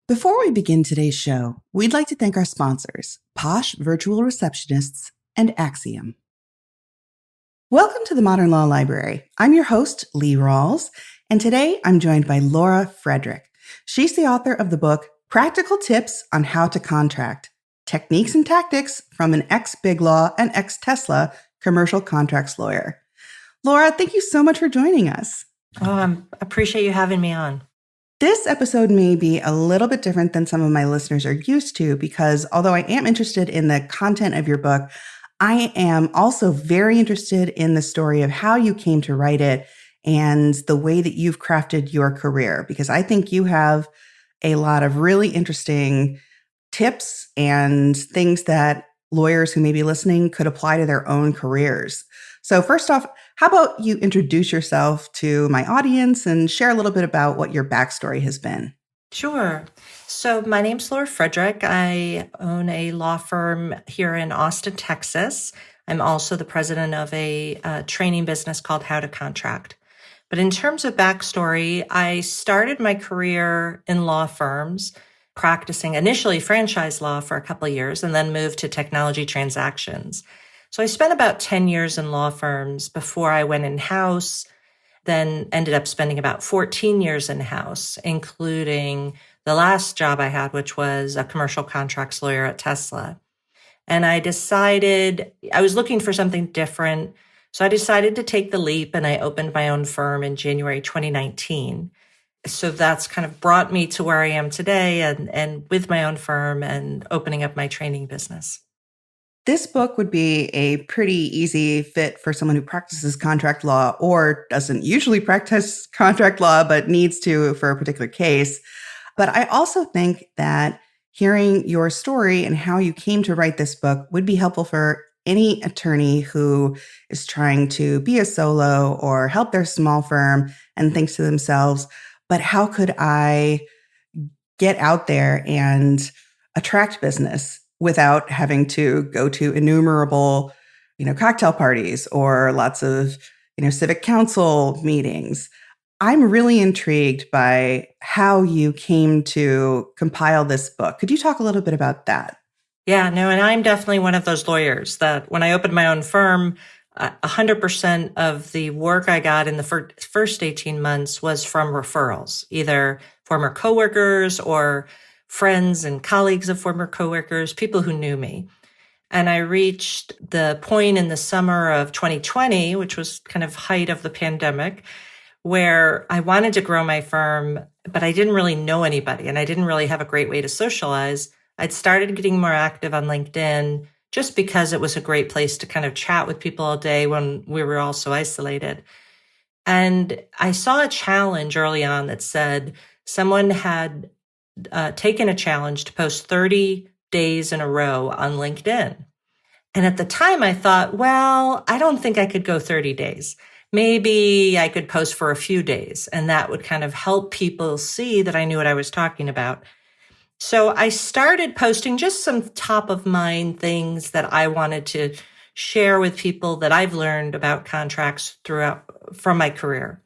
Before we begin today's show, we'd like to thank our sponsors, Posh Virtual Receptionists and Axiom. Welcome to the Modern Law Library. I'm your host, Lee Rawls, and today I'm joined by Laura Frederick. She's the author of the book, Practical Tips on How to Contract, Techniques and Tactics from an ex-Big Law and ex-Tesla commercial contracts lawyer. Laura, thank you so much for joining us. I appreciate you having me on. This episode may be a little bit different than some of my listeners are used to because although I am interested in the content of your book, I am also very interested in the story of how you came to write it and the way that you've crafted your career, because I think you have a lot of really interesting tips and things that lawyers who may be listening could apply to their own careers. So first off, how about you introduce yourself to my audience and share a little bit about what your backstory has been? Sure. So my name's Laura Frederick. I own a law firm here in Austin, Texas. I'm also the president of a training business called How to Contract. But in terms of backstory, I started my career in law firms, practicing initially franchise law for a couple of years and then moved to technology transactions. So I spent about 10 years in law firms before I went in-house, then ended up spending about 14 years in-house, including the last job I had, which was a commercial contracts lawyer at Tesla. And I decided I was looking for something different. So I decided to take the leap and I opened my own firm in January 2019. So that's kind of brought me to where I am today and with my own firm and opening up my training business. This book would be a pretty easy fit for someone who practices contract law or doesn't usually practice contract law, but needs to for a particular case. But I also think that hearing your story and how you came to write this book would be helpful for any attorney who is trying to be a solo or help their small firm and thinks to themselves, but how could I get out there and attract business without having to go to innumerable, cocktail parties or lots of, civic council meetings. I'm really intrigued by how you came to compile this book. Could you talk a little bit about that? Yeah, no, and I'm definitely one of those lawyers that when I opened my own firm, 100% of the work I got in the first 18 months was from referrals, either former coworkers or friends and colleagues of former coworkers, people who knew me. And I reached the point in the summer of 2020, which was kind of height of the pandemic, where I wanted to grow my firm, but I didn't really know anybody and I didn't really have a great way to socialize. I'd started getting more active on LinkedIn just because it was a great place to kind of chat with people all day when we were all so isolated. And I saw a challenge early on that said someone had taken a challenge to post 30 days in a row on LinkedIn. And at the time I thought, well, I don't think I could go 30 days. Maybe I could post for a few days and that would kind of help people see that I knew what I was talking about. So I started posting just some top of mind things that I wanted to share with people that I've learned about contracts from my career.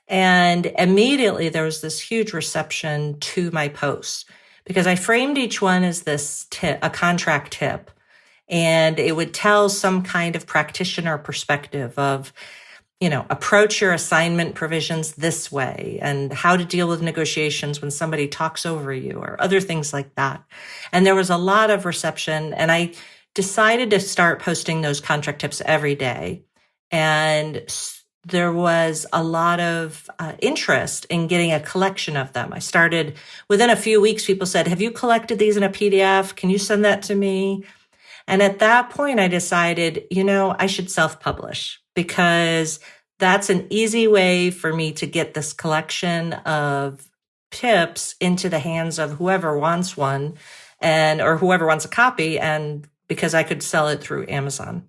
And immediately there was this huge reception to my posts because I framed each one as this tip, a contract tip, and it would tell some kind of practitioner perspective of, approach your assignment provisions this way and how to deal with negotiations when somebody talks over you or other things like that. And there was a lot of reception and I decided to start posting those contract tips every day. And there was a lot of interest in getting a collection of them. I started within a few weeks, people said, have you collected these in a PDF? Can you send that to me? And at that point, I decided, I should self-publish because that's an easy way for me to get this collection of tips into the hands of whoever wants one or whoever wants a copy. And because I could sell it through Amazon.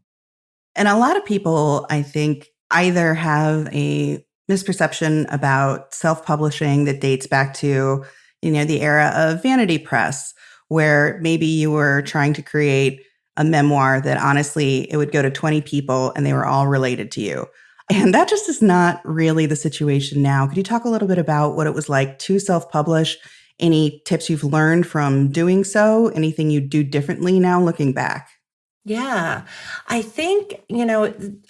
And a lot of people, I think, either have a misperception about self-publishing that dates back to, the era of vanity press, where maybe you were trying to create a memoir that honestly, it would go to 20 people and they were all related to you. And that just is not really the situation now. Could you talk a little bit about what it was like to self-publish any tips you've learned from doing so, anything you do differently now looking back? Yeah, I think,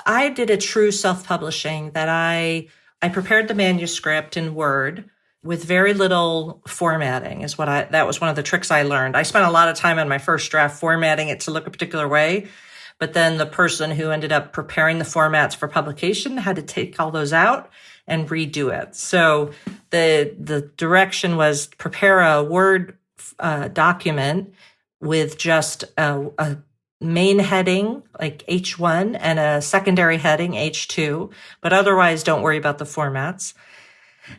I did a true self-publishing that I prepared the manuscript in Word with very little formatting that was one of the tricks I learned. I spent a lot of time on my first draft formatting it to look a particular way, but then the person who ended up preparing the formats for publication had to take all those out and redo it. So the direction was prepare a Word document with just a main heading like H1 and a secondary heading H2, but otherwise don't worry about the formats.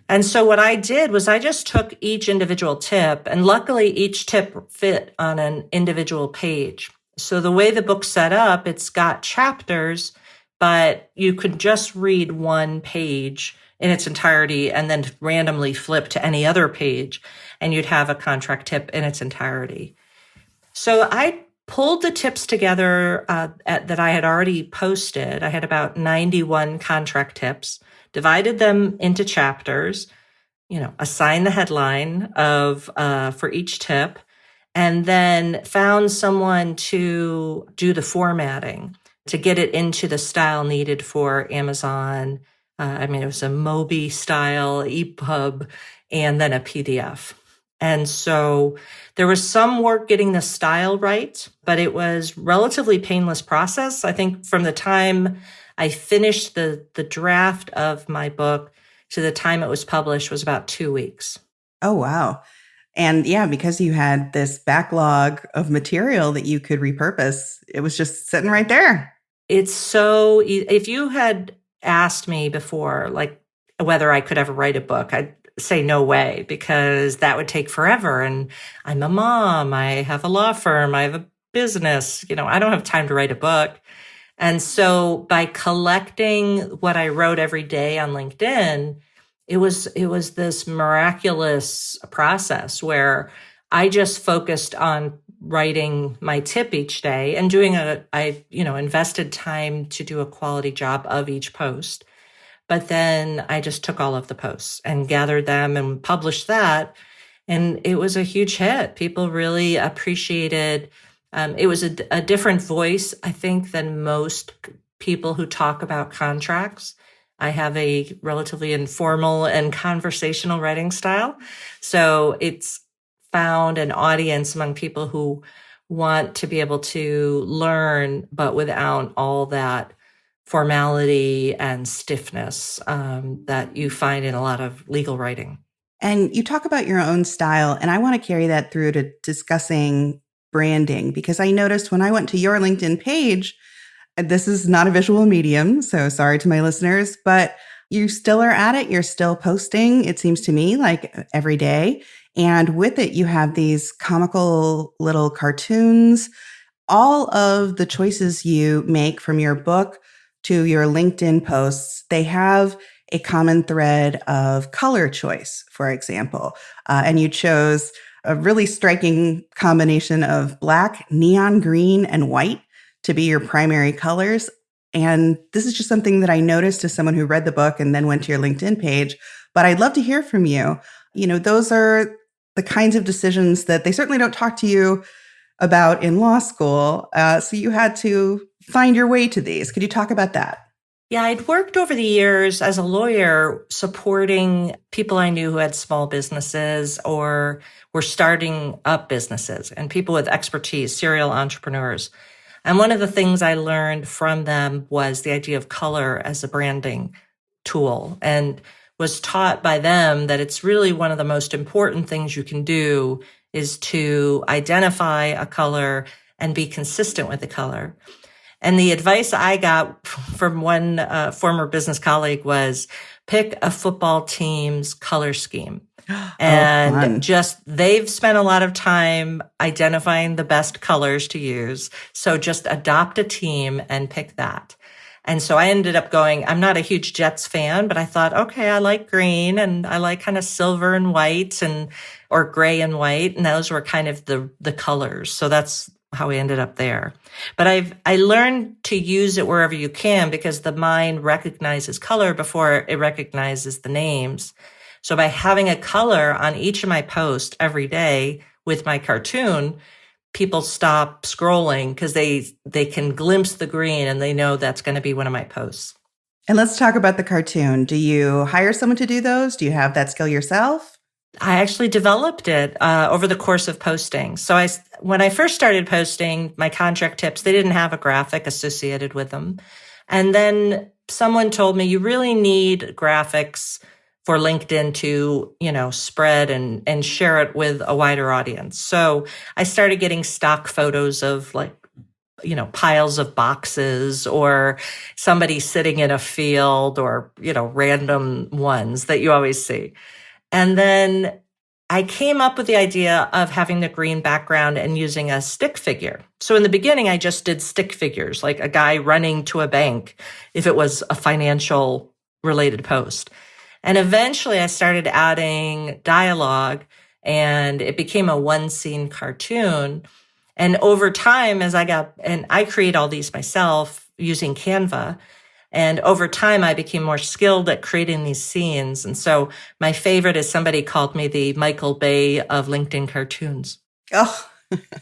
And so what I did was I just took each individual tip, and luckily each tip fit on an individual page. So the way the book's set up, it's got chapters, but you could just read one page in its entirety and then randomly flip to any other page, and you'd have a contract tip in its entirety. So I pulled the tips together that I had already posted. I had about 91 contract tips, divided them into chapters, assigned the headline for each tip, and then found someone to do the formatting to get it into the style needed for Amazon. It was a Mobi style, EPUB, and then a PDF. And so there was some work getting the style right, but it was relatively painless process. I think from the time I finished the draft of my book to the time it was published was about 2 weeks. Oh, wow. And yeah, because you had this backlog of material that you could repurpose, it was just sitting right there. It's so, if you had asked me before, like whether I could ever write a book, I'd say no way, because that would take forever. And I'm a mom, I have a law firm, I have a business, I don't have time to write a book. And so by collecting what I wrote every day on LinkedIn, it was this miraculous process where I just focused on writing my tip each day and I invested time to do a quality job of each post. But then I just took all of the posts and gathered them and published that. And it was a huge hit. People really appreciated. It was a different voice, I think, than most people who talk about contracts. I have a relatively informal and conversational writing style. So it's found an audience among people who want to be able to learn, but without all that formality and stiffness that you find in a lot of legal writing. And you talk about your own style, and I want to carry that through to discussing branding, because I noticed when I went to your LinkedIn page, this is not a visual medium, so sorry to my listeners, but you still are at it. You're still posting, it seems to me, like every day. And with it, you have these comical little cartoons. All of the choices you make from your book to your LinkedIn posts, they have a common thread of color choice, for example. And you chose a really striking combination of black, neon green, and white to be your primary colors. And this is just something that I noticed as someone who read the book and then went to your LinkedIn page. But I'd love to hear from you. Those are the kinds of decisions that they certainly don't talk to you about in law school. So you had to find your way to these. Could you talk about that? Yeah, I'd worked over the years as a lawyer supporting people I knew who had small businesses or were starting up businesses, and people with expertise, serial entrepreneurs. And one of the things I learned from them was the idea of color as a branding tool, and was taught by them that it's really one of the most important things you can do is to identify a color and be consistent with the color. And the advice I got from one former business colleague was pick a football team's color scheme. And they've spent a lot of time identifying the best colors to use. So just adopt a team and pick that. And so I ended up going, I'm not a huge Jets fan, but I thought, okay, I like green and I like kind of silver and white or gray and white. And those were kind of the colors. So that's how we ended up there. But I learned to use it wherever you can, because the mind recognizes color before it recognizes the names. So by having a color on each of my posts every day with my cartoon, people stop scrolling because they can glimpse the green and they know that's going to be one of my posts. And let's talk about the cartoon. Do you hire someone to do those? Do you have that skill yourself? I actually developed it over the course of posting. So when I first started posting my contract tips, they didn't have a graphic associated with them. And then someone told me you really need graphics for LinkedIn to, spread and share it with a wider audience. So I started getting stock photos of piles of boxes or somebody sitting in a field or, random ones that you always see. And then I came up with the idea of having the green background and using a stick figure. So in the beginning, I just did stick figures, like a guy running to a bank if it was a financial related post. And eventually I started adding dialogue and it became a one scene cartoon. And over time, and I create all these myself using Canva. And over time, I became more skilled at creating these scenes. And so my favorite is somebody called me the Michael Bay of LinkedIn cartoons. Oh,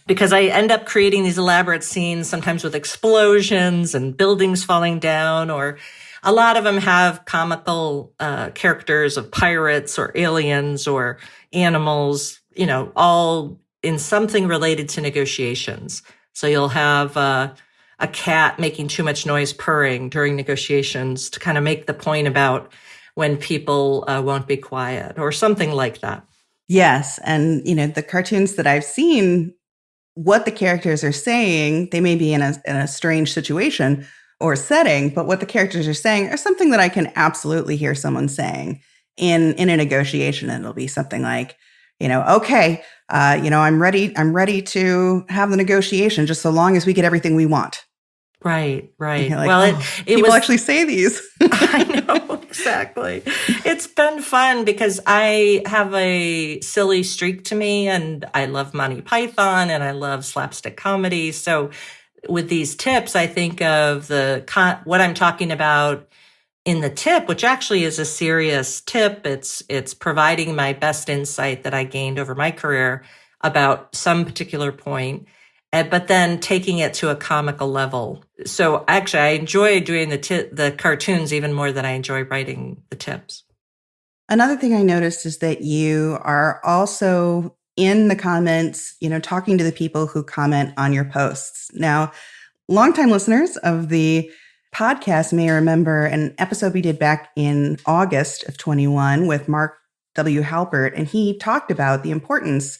because I end up creating these elaborate scenes, sometimes with explosions and buildings falling down, or a lot of them have comical characters of pirates or aliens or animals, all in something related to negotiations. So you'll have a cat making too much noise purring during negotiations to kind of make the point about when people won't be quiet or something like that. Yes. And, the cartoons that I've seen, what the characters are saying, they may be in a strange situation or setting, but what the characters are saying are something that I can absolutely hear someone saying in a negotiation. And it'll be something like, okay, I'm ready to have the negotiation just so long as we get everything we want. Right. Like, well, people actually say these. I know, exactly. It's been fun because I have a silly streak to me and I love Monty Python and I love slapstick comedy. So with these tips, I think of what I'm talking about in the tip, which actually is a serious tip. It's providing my best insight that I gained over my career about some particular point, but then taking it to a comical level. So actually, I enjoy doing the cartoons even more than I enjoy writing the tips. Another thing I noticed is that you are also in the comments, talking to the people who comment on your posts. Now, longtime listeners of the podcast may remember an episode we did back in August of 21 with Mark W. Halpert, and he talked about the importance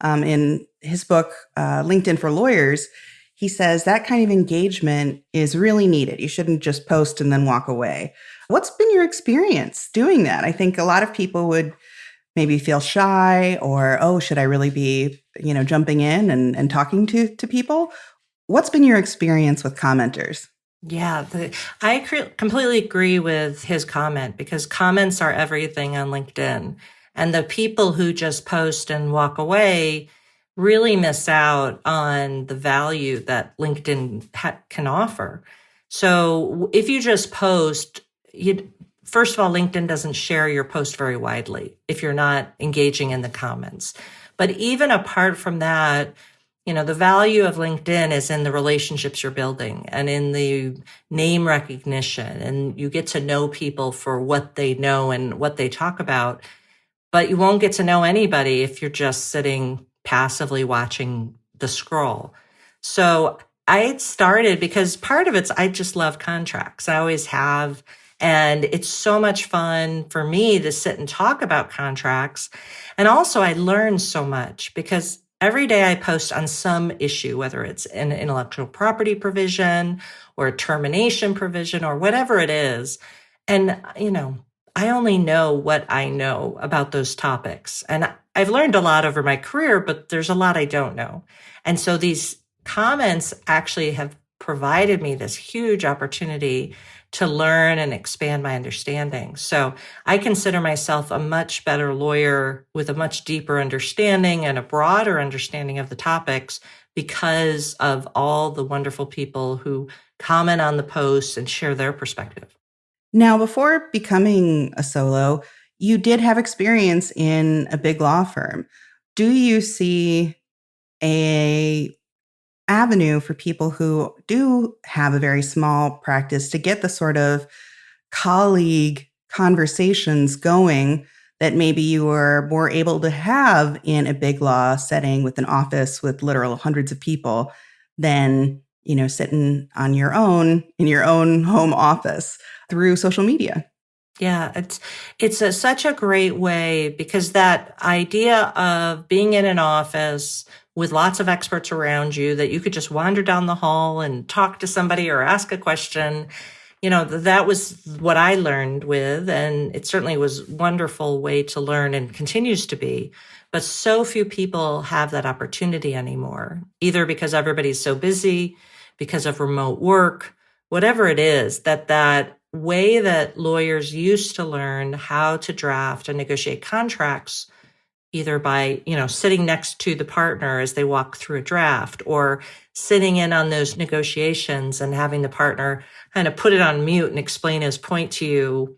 in his book, LinkedIn for Lawyers. He says that kind of engagement is really needed. You shouldn't just post and then walk away. What's been your experience doing that? I think a lot of people would maybe feel shy or, oh, should I really be, jumping in and talking to people? What's been your experience with commenters? Yeah, I completely agree with his comment because comments are everything on LinkedIn. And the people who just post and walk away really miss out on the value that LinkedIn can offer. So if you just post, first of all, LinkedIn doesn't share your post very widely if you're not engaging in the comments. But even apart from that, the value of LinkedIn is in the relationships you're building and in the name recognition. And you get to know people for what they know and what they talk about. But you won't get to know anybody if you're just sitting passively watching the scroll. So I started because part of it's I just love contracts. I always have. And it's so much fun for me to sit and talk about contracts. And also I learn so much because every day I post on some issue, whether it's an intellectual property provision or a termination provision or whatever it is. And, I only know what I know about those topics. And I've learned a lot over my career, but there's a lot I don't know. And so these comments actually have provided me this huge opportunity to learn and expand my understanding. So I consider myself a much better lawyer with a much deeper understanding and a broader understanding of the topics because of all the wonderful people who comment on the posts and share their perspective. Now, before becoming a solo, You did have experience in a big law firm. Do you see a avenue for people who do have a very small practice to get the sort of colleague conversations going that maybe you were more able to have in a big law setting with an office with literal hundreds of people than, sitting on your own in your own home office through social media? Yeah, it's such a great way, because that idea of being in an office with lots of experts around you that you could just wander down the hall and talk to somebody or ask a question, that was what I learned with, and it certainly was a wonderful way to learn and continues to be. But so few people have that opportunity anymore, either because everybody's so busy, because of remote work, whatever it is, that way that lawyers used to learn how to draft and negotiate contracts, either by, sitting next to the partner as they walk through a draft, or sitting in on those negotiations and having the partner kind of put it on mute and explain his point to you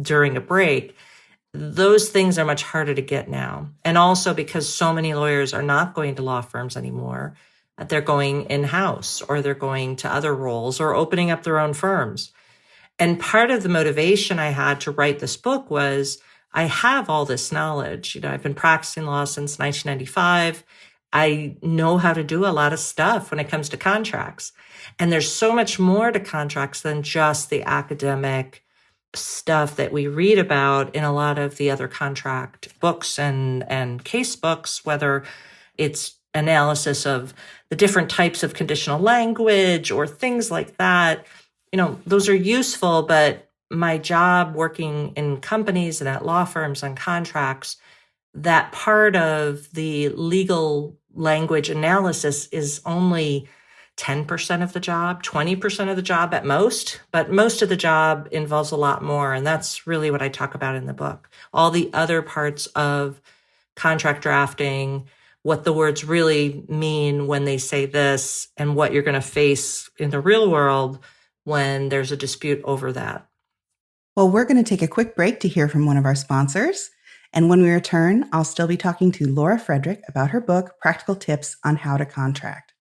during a break. Those things are much harder to get now. And also because so many lawyers are not going to law firms anymore. They're going in-house, or they're going to other roles, or opening up their own firms. And part of the motivation I had to write this book was I have all this knowledge. I've been practicing law since 1995. I know how to do a lot of stuff when it comes to contracts. And there's so much more to contracts than just the academic stuff that we read about in a lot of the other contract books and case books, whether it's analysis of the different types of conditional language or things like that. Those are useful, but my job working in companies and at law firms on contracts, that part of the legal language analysis is only 10% of the job, 20% of the job at most, but most of the job involves a lot more. And that's really what I talk about in the book. All the other parts of contract drafting, what the words really mean when they say this, and what you're going to face in the real world when there's a dispute over that. Well, we're going to take a quick break to hear from one of our sponsors. And when we return, I'll still be talking to Laura Frederick about her book, Practical Tips on How to Contract.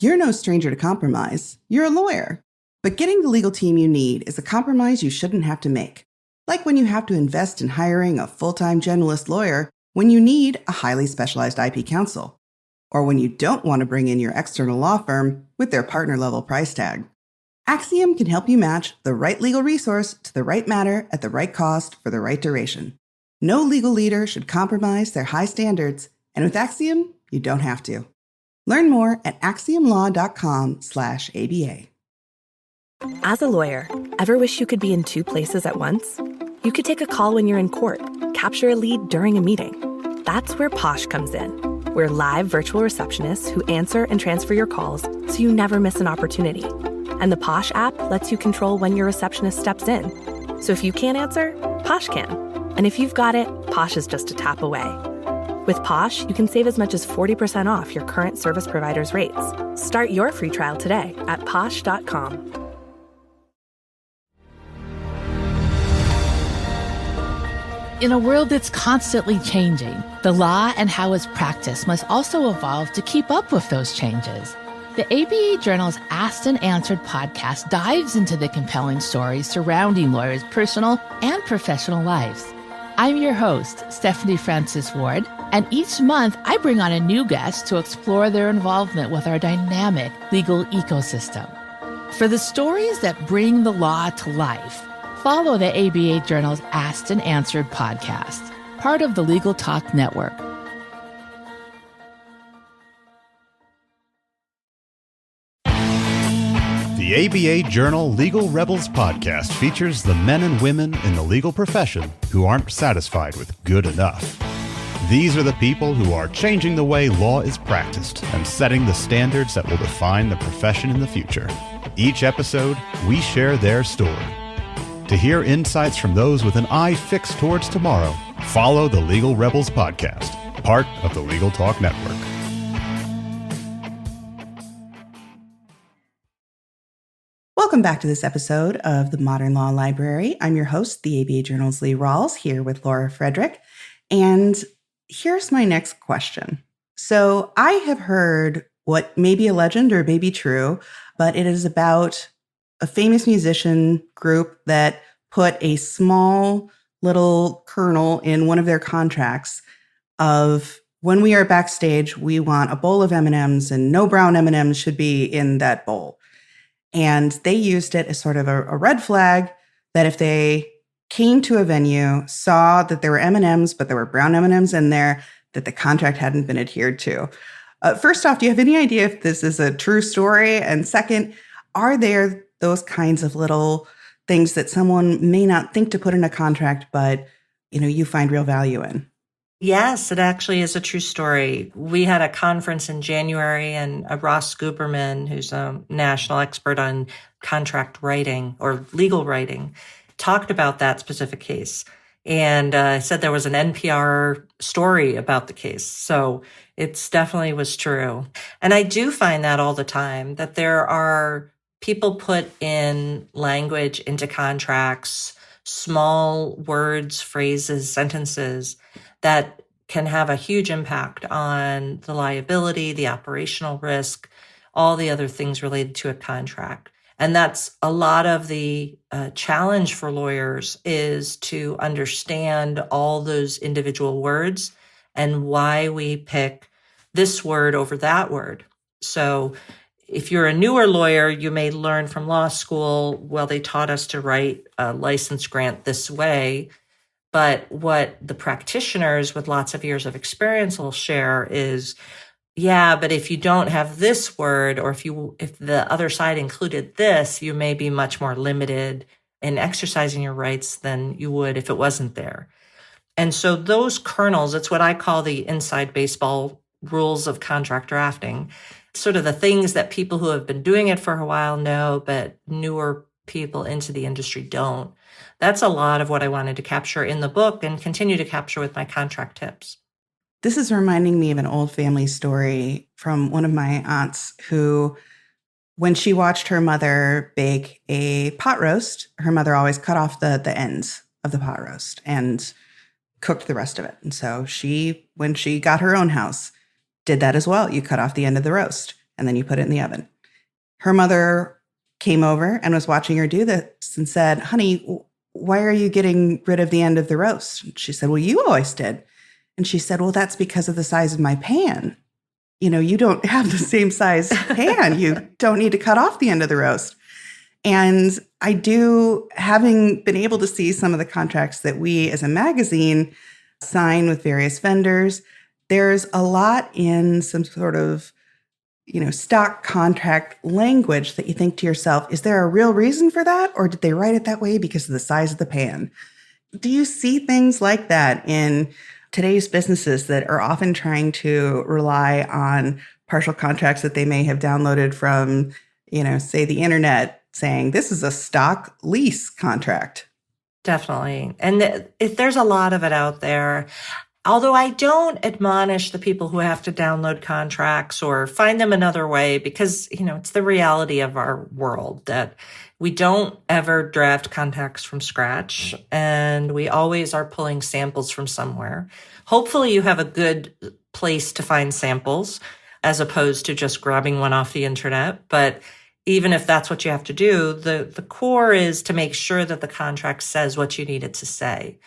You're no stranger to compromise. You're a lawyer. But getting the legal team you need is a compromise you shouldn't have to make. Like when you have to invest in hiring a full-time generalist lawyer when you need a highly specialized IP counsel. Or when you don't want to bring in your external law firm with their partner-level price tag. Axiom can help you match the right legal resource to the right matter at the right cost for the right duration. No legal leader should compromise their high standards, and with Axiom, you don't have to. Learn more at axiomlaw.com/ABA. As a lawyer, ever wish you could be in two places at once? You could take a call when you're in court, capture a lead during a meeting. That's where Posh comes in. We're live virtual receptionists who answer and transfer your calls so you never miss an opportunity. And the Posh app lets you control when your receptionist steps in. So if you can't answer, Posh can. And if you've got it, Posh is just a tap away. With Posh, you can save as much as 40% off your current service provider's rates. Start your free trial today at posh.com. In a world that's constantly changing, the law and how it's practiced must also evolve to keep up with those changes. The ABA Journal's Asked and Answered podcast dives into the compelling stories surrounding lawyers' personal and professional lives. I'm your host, Stephanie Francis Ward, and each month I bring on a new guest to explore their involvement with our dynamic legal ecosystem. For the stories that bring the law to life, follow the ABA Journal's Asked and Answered podcast, part of the Legal Talk Network. The ABA Journal Legal Rebels podcast features the men and women in the legal profession who aren't satisfied with good enough. These are the people who are changing the way law is practiced and setting the standards that will define the profession in the future. Each episode, we share their story. To hear insights from those with an eye fixed towards tomorrow, follow the Legal Rebels podcast, part of the Legal Talk Network. Welcome back to this episode of the Modern Law Library. I'm your host, the ABA Journal's Lee Rawls, here with Laura Frederick. And here's my next question. So I have heard what may be a legend or may be true, but it is about a famous musician group that put a small little kernel in one of their contracts of when we are backstage, we want a bowl of M&Ms and no brown M&Ms should be in that bowl. And they used it as sort of a red flag that if they came to a venue, saw that there were M&Ms, but there were brown M&Ms in there, that the contract hadn't been adhered to. First off, do you have any idea if this is a true story? And second, are there those kinds of little things that someone may not think to put in a contract, but you find real value in? Yes, it actually is a true story. We had a conference in January, and Ross Guberman, who's a national expert on contract writing or legal writing, talked about that specific case and said there was an NPR story about the case. So it's definitely was true. And I do find that all the time, that there are people put in language into contracts, small words, phrases, sentences that can have a huge impact on the liability, the operational risk, all the other things related to a contract. And that's a lot of the challenge for lawyers, is to understand all those individual words and why we pick this word over that word. So if you're a newer lawyer, you may learn from law school, well, they taught us to write a license grant this way. But what the practitioners with lots of years of experience will share is, yeah, but if you don't have this word, or if the other side included this, you may be much more limited in exercising your rights than you would if it wasn't there. And so those kernels, it's what I call the inside baseball rules of contract drafting, sort of the things that people who have been doing it for a while know, but newer people into the industry don't. That's a lot of what I wanted to capture in the book and continue to capture with my contract tips. This is reminding me of an old family story from one of my aunts who, when she watched her mother bake a pot roast, her mother always cut off the ends of the pot roast and cooked the rest of it. And so when she got her own house, did that as well. You cut off the end of the roast and then you put it in the oven. Her mother came over and was watching her do this and said, "Honey, why are you getting rid of the end of the roast?" And she said, "Well, you always did." And she said, "Well, that's because of the size of my pan. You don't have the same size pan. You don't need to cut off the end of the roast." And I do, having been able to see some of the contracts that we as a magazine sign with various vendors, there's a lot in some sort of stock contract language that you think to yourself, is there a real reason for that? Or did they write it that way because of the size of the pan? Do you see things like that in today's businesses that are often trying to rely on partial contracts that they may have downloaded from, say the internet, saying this is a stock lease contract? Definitely. And there's a lot of it out there. Although I don't admonish the people who have to download contracts or find them another way, because, it's the reality of our world that we don't ever draft contracts from scratch, and we always are pulling samples from somewhere. Hopefully you have a good place to find samples as opposed to just grabbing one off the internet. But even if that's what you have to do, the core is to make sure that the contract says what you need it to say.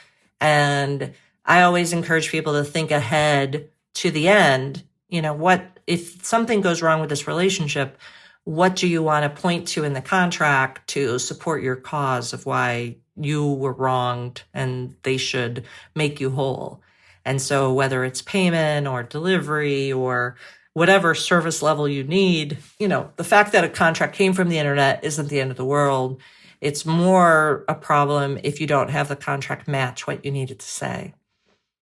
And I always encourage people to think ahead to the end. What if something goes wrong with this relationship, what do you want to point to in the contract to support your cause of why you were wronged and they should make you whole? And so whether it's payment or delivery or whatever service level you need, the fact that a contract came from the internet isn't the end of the world. It's more a problem if you don't have the contract match what you need it to say.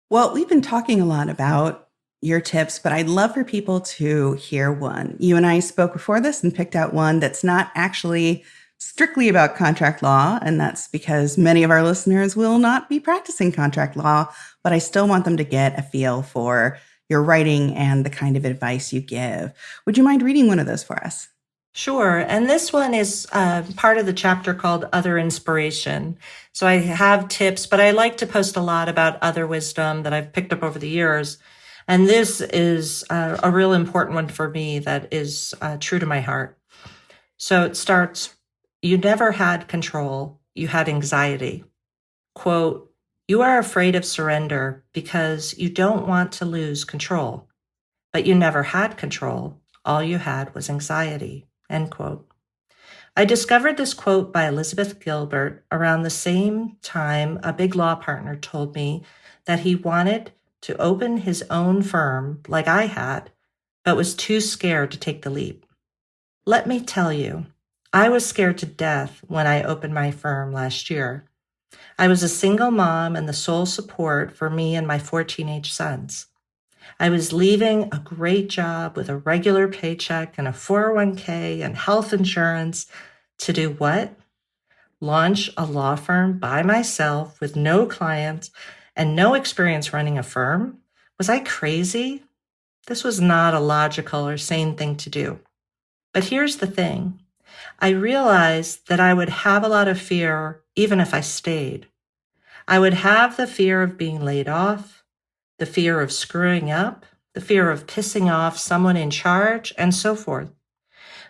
Well, we've been talking a lot about your tips, but I'd love for people to hear one. You and I spoke before this and picked out one that's not actually strictly about contract law, and that's because many of our listeners will not be practicing contract law, but I still want them to get a feel for your writing and the kind of advice you give. Would you mind reading one of those for us? Sure. And this one is part of the chapter called Other Inspiration. So I have tips, but I like to post a lot about other wisdom that I've picked up over the years. And this is a real important one for me that is true to my heart. So it starts, you never had control, you had anxiety. Quote, you are afraid of surrender because you don't want to lose control, but you never had control. All you had was anxiety. End quote. I discovered this quote by Elizabeth Gilbert around the same time a big law partner told me that he wanted to open his own firm like I had, but was too scared to take the leap. Let me tell you, I was scared to death when I opened my firm last year. I was a single mom and the sole support for me and my 4 teenage sons. I was leaving a great job with a regular paycheck and a 401k and health insurance to do what? Launch a law firm by myself with no clients and no experience running a firm? Was I crazy? This was not a logical or sane thing to do. But here's the thing. I realized that I would have a lot of fear even if I stayed. I would have the fear of being laid off, the fear of screwing up, the fear of pissing off someone in charge, and so forth.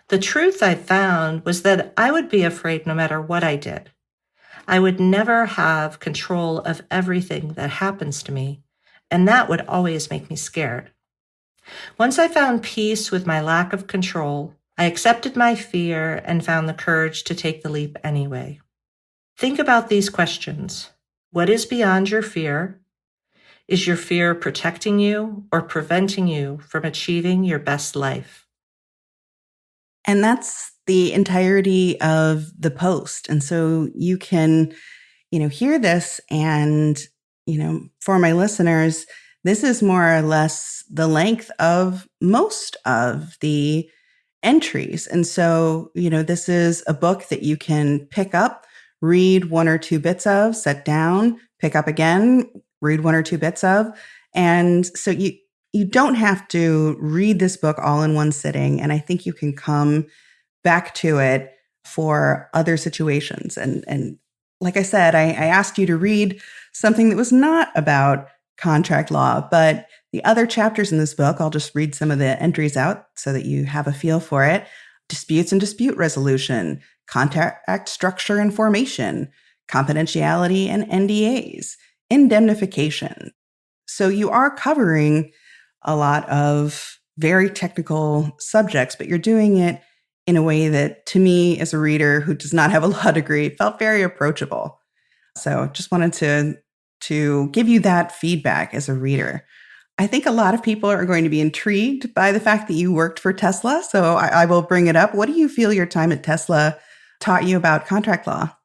The truth I found was that I would be afraid no matter what I did. I would never have control of everything that happens to me, and that would always make me scared. Once I found peace with my lack of control, I accepted my fear and found the courage to take the leap anyway. Think about these questions. What is beyond your fear? Is your fear protecting you or preventing you from achieving your best life? And that's the entirety of the post. And so you can, hear this and, for my listeners, this is more or less the length of most of the entries. And so, this is a book that you can pick up, read 1 or 2 bits of, set down, pick up again, read 1 or 2 bits of. And so you don't have to read this book all in one sitting. And I think you can come back to it for other situations. And like I said, I asked you to read something that was not about contract law, but the other chapters in this book, I'll just read some of the entries out so that you have a feel for it. Disputes and dispute resolution, contract structure and formation, confidentiality and NDAs, indemnification. So you are covering a lot of very technical subjects, but you're doing it in a way that, to me, as a reader who does not have a law degree, felt very approachable. So just wanted to give you that feedback as a reader. I think a lot of people are going to be intrigued by the fact that you worked for Tesla. So I will bring it up. What do you feel your time at Tesla taught you about contract law?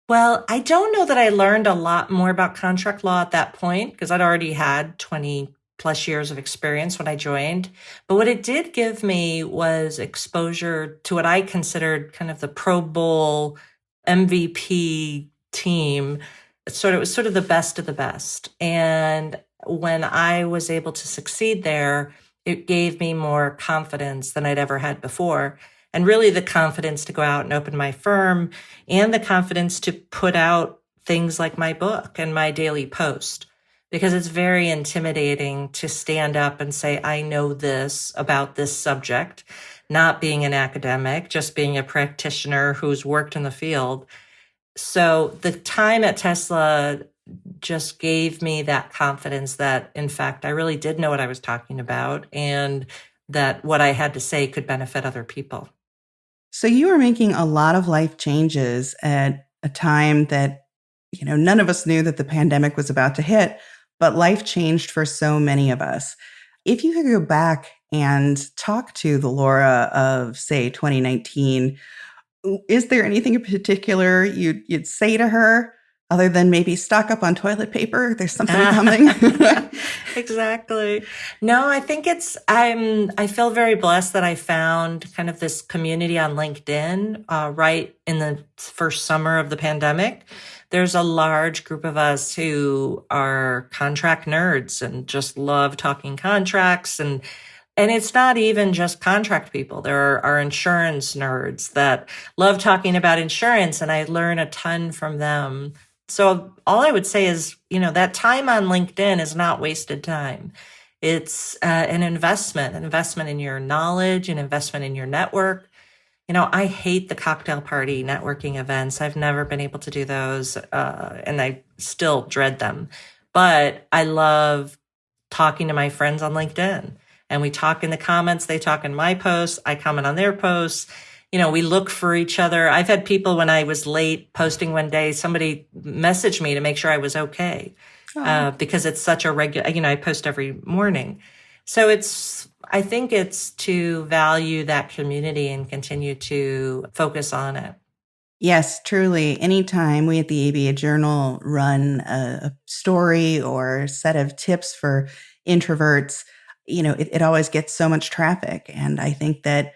Well, I don't know that I learned a lot more about contract law at that point because I'd already had 20 plus years of experience when I joined. But what it did give me was exposure to what I considered kind of the Pro Bowl MVP team. It was sort of the best of the best. And when I was able to succeed there, it gave me more confidence than I'd ever had before. And really the confidence to go out and open my firm and the confidence to put out things like my book and my daily post. Because it's very intimidating to stand up and say, I know this about this subject, not being an academic, just being a practitioner who's worked in the field. So the time at Tesla just gave me that confidence that, in fact, I really did know what I was talking about and that what I had to say could benefit other people. So you were making a lot of life changes at a time that, none of us knew that the pandemic was about to hit, but life changed for so many of us. If you could go back and talk to the Laura of, say, 2019, is there anything in particular you'd say to her other than maybe stock up on toilet paper? There's something coming. Exactly. No, I think I feel very blessed that I found kind of this community on LinkedIn right in the first summer of the pandemic. There's a large group of us who are contract nerds and just love talking contracts. And And it's not even just contract people. There are insurance nerds that love talking about insurance, and I learn a ton from them. So all I would say is, that time on LinkedIn is not wasted time. It's an investment in your knowledge, an investment in your network. I hate the cocktail party networking events. I've never been able to do those, and I still dread them. But I love talking to my friends on LinkedIn. And we talk in the comments, they talk in my posts, I comment on their posts. We look for each other. I've had people, when I was late posting one day, somebody messaged me to make sure I was okay. Because it's such a regular, I post every morning. So I think it's to value that community and continue to focus on it. Yes, truly. Anytime we at the ABA Journal run a story or set of tips for introverts, it always gets so much traffic. And I think that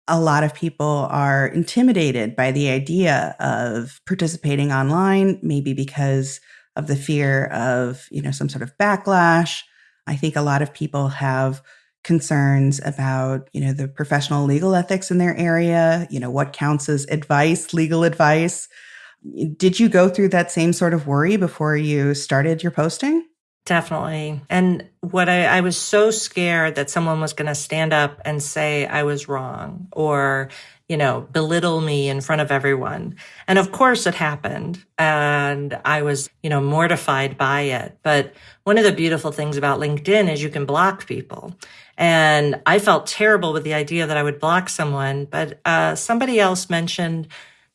a lot of people are intimidated by the idea of participating online, maybe because of the fear of, some sort of backlash. I think a lot of people have concerns about, the professional legal ethics in their area, what counts as advice, legal advice. Did you go through that same sort of worry before you started your posting? Definitely. And what I was so scared that someone was going to stand up and say I was wrong or, belittle me in front of everyone. And of course it happened. And I was, mortified by it. But one of the beautiful things about LinkedIn is you can block people. And I felt terrible with the idea that I would block someone. But somebody else mentioned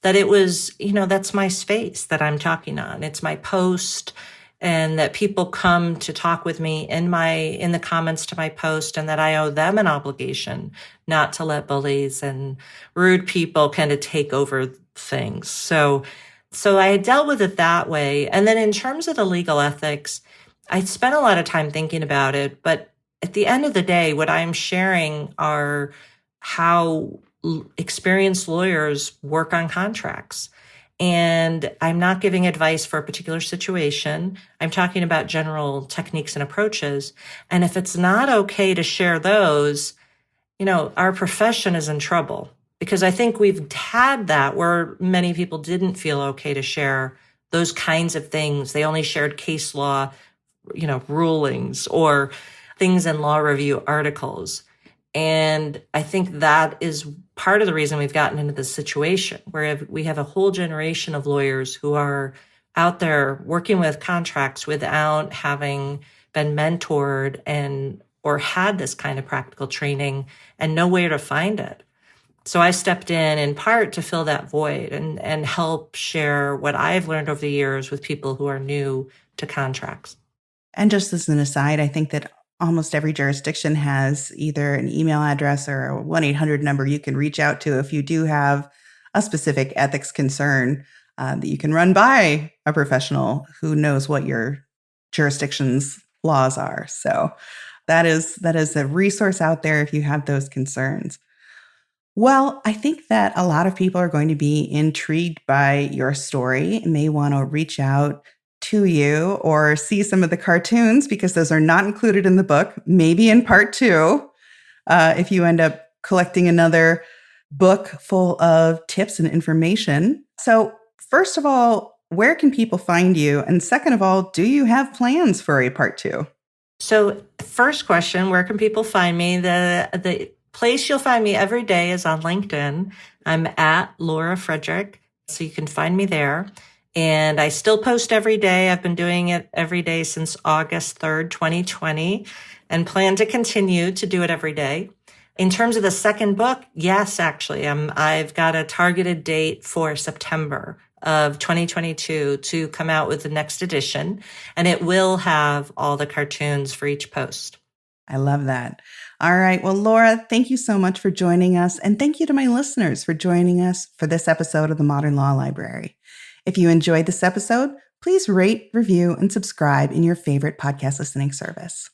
that it was, that's my space that I'm talking on. It's my post. And that people come to talk with me in the comments to my post, and that I owe them an obligation not to let bullies and rude people kind of take over things. So I dealt with it that way. And then in terms of the legal ethics, I spent a lot of time thinking about it. But at the end of the day, what I'm sharing are how experienced lawyers work on contracts. And I'm not giving advice for a particular situation. I'm talking about general techniques and approaches. And if it's not okay to share those, our profession is in trouble. Because I think we've had that where many people didn't feel okay to share those kinds of things. They only shared case law, rulings or things in law review articles. And I think that is part of the reason we've gotten into this situation where we have a whole generation of lawyers who are out there working with contracts without having been mentored or had this kind of practical training and know where to find it. So I stepped in part to fill that void and help share what I've learned over the years with people who are new to contracts. And just as an aside, I think that almost every jurisdiction has either an email address or a 1-800 number you can reach out to if you do have a specific ethics concern that you can run by a professional who knows what your jurisdiction's laws are. So that is a resource out there if you have those concerns. Well, I think that a lot of people are going to be intrigued by your story and may want to reach out to you or see some of the cartoons because those are not included in the book, maybe in part 2, if you end up collecting another book full of tips and information. So first of all, where can people find you? And second of all, do you have plans for a part 2? So first question, where can people find me? The place you'll find me every day is on LinkedIn. I'm at Laura Frederick, so you can find me there. And I still post every day. I've been doing it every day since August 3rd, 2020, and plan to continue to do it every day. In terms of the second book, yes, actually, I've got a targeted date for September of 2022 to come out with the next edition, and it will have all the cartoons for each post. I love that. All right. Well, Laura, thank you so much for joining us. And thank you to my listeners for joining us for this episode of the Modern Law Library. If you enjoyed this episode, please rate, review, and subscribe in your favorite podcast listening service.